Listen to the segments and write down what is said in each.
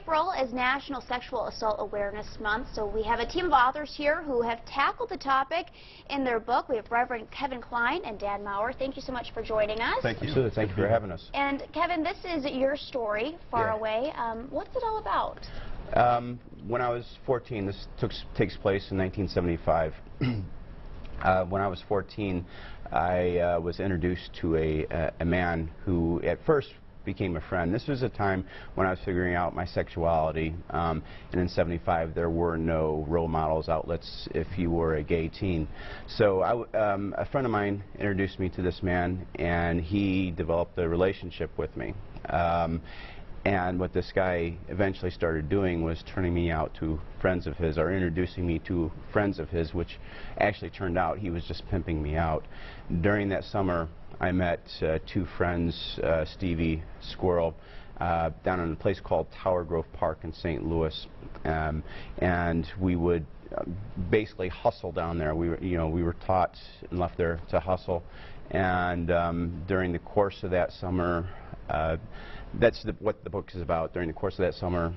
April is National Sexual Assault Awareness Month, so we have a team of authors here who have tackled the topic in their book. We have Reverend Kline and Dan Maurer. Thank you so much for joining us. Thank you. Absolutely. Thank you for having us. And Kevin, this is your story, Faraway. What's it all about? When I was 14, this takes place in 1975. When I was 14, I was introduced to a man who at first became a friend. This was a time when I was figuring out my sexuality, and in 75 there were no role models, outlets if you were a gay teen. So a friend of mine introduced me to this man, and he developed a relationship with me. And what this guy eventually started doing was turning me out to friends of his, or introducing me to friends of his, which actually turned out he was just pimping me out. During that summer, I met two friends, Stevie, Squirrel, down in a place called Tower Grove Park in St. Louis, and we would basically hustle down there. We were taught and left there to hustle, and during the course of that summer, that's what the book is about. During the course of that summer,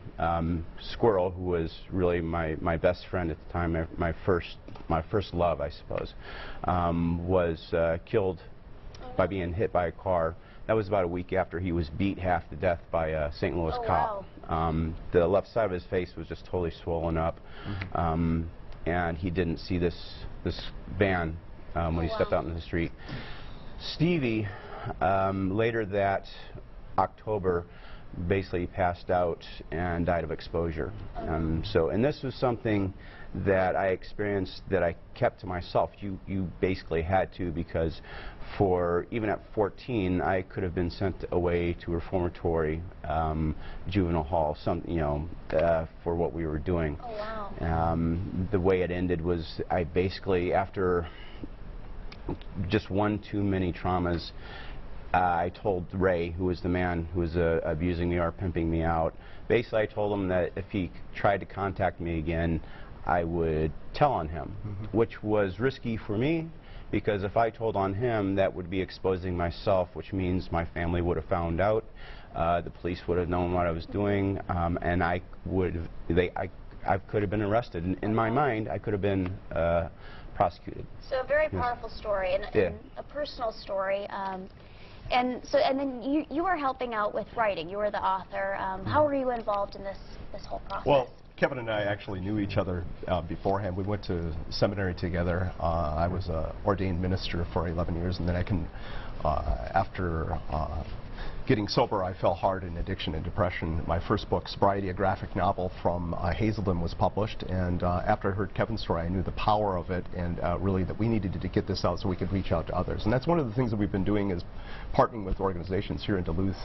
Squirrel, who was really my best friend at the time, my first love, I suppose, was killed by being hit by a car. That was about a week after he was beat half to death by a St. Louis cop. Wow. The left side of his face was just totally swollen up, and he didn't see this van when he stepped out into the street. Stevie, later that October, basically passed out and died of exposure. And this was something that I experienced that I kept to myself. You basically had to, because even at 14, I could have been sent away to reformatory juvenile hall, for what we were doing. Oh, wow. The way it ended was I basically, after just one too many traumas, I told Ray, who was the man who was abusing me or pimping me out, basically I told him that if he tried to contact me again, I would tell on him, which was risky for me, because if I told on him, that would be exposing myself, which means my family would have found out, the police would have known what I was doing, and I could have been arrested. In my mind, I could have been prosecuted. So a very powerful story, and a personal story. And then you were helping out with writing. You were the author. How were you involved in this whole process? Well, Kevin and I actually knew each other beforehand. We went to seminary together. I was an ordained minister for 11 years, and then after getting sober, I fell hard in addiction and depression. My first book, Sobriety, a graphic novel from Hazelden, was published, and after I heard Kevin's story, I knew the power of it, and really that we needed to get this out so we could reach out to others. And that's one of the things that we've been doing, is partnering with organizations here in Duluth,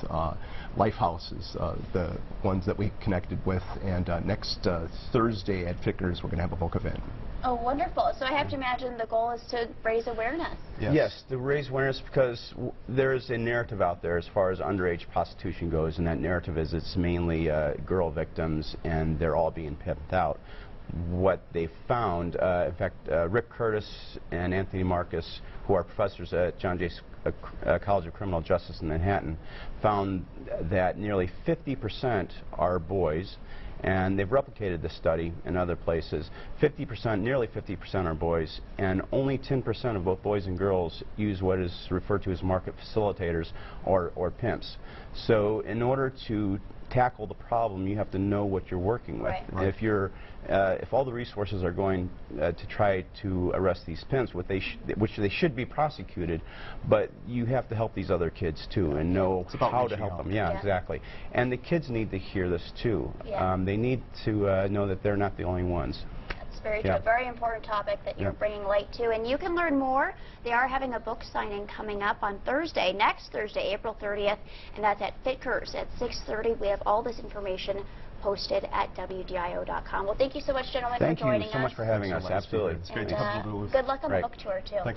Lifehouses, the ones that we connected with, and next Thursday at Fickner's, we're going to have a book event. Oh, wonderful. So I have to imagine the goal is to raise awareness. Yes, to raise awareness, because there's a narrative out there as far as underage prostitution goes, and that narrative is it's mainly girl victims, and they're all being pimped out. What they found, in fact, Rick Curtis and Anthony Marcus, who are professors at John Jay College of Criminal Justice in Manhattan, found that nearly 50% are boys, and they've replicated this study in other places. Nearly 50% are boys, and only 10% of both boys and girls use what is referred to as market facilitators or pimps. So in order to tackle the problem, you have to know what you're working with. Right. If all the resources are going to try to arrest these pimps, which they should be prosecuted, but you have to help these other kids too, and know how to help them. Yeah, exactly. And the kids need to hear this too. They need to know that they're not the only ones. Very true. A very important topic that you're bringing light to. And you can learn more. They are having a book signing coming up on Thursday, next Thursday, April 30th, and that's at Fickner's at 6:30. We have all this information posted at WDIO.com. Well, thank you so much, gentlemen, for joining us. Thank you so much for having us. Absolutely. It's great to come to Duluth. Good luck on the book tour, too. Thanks a lot.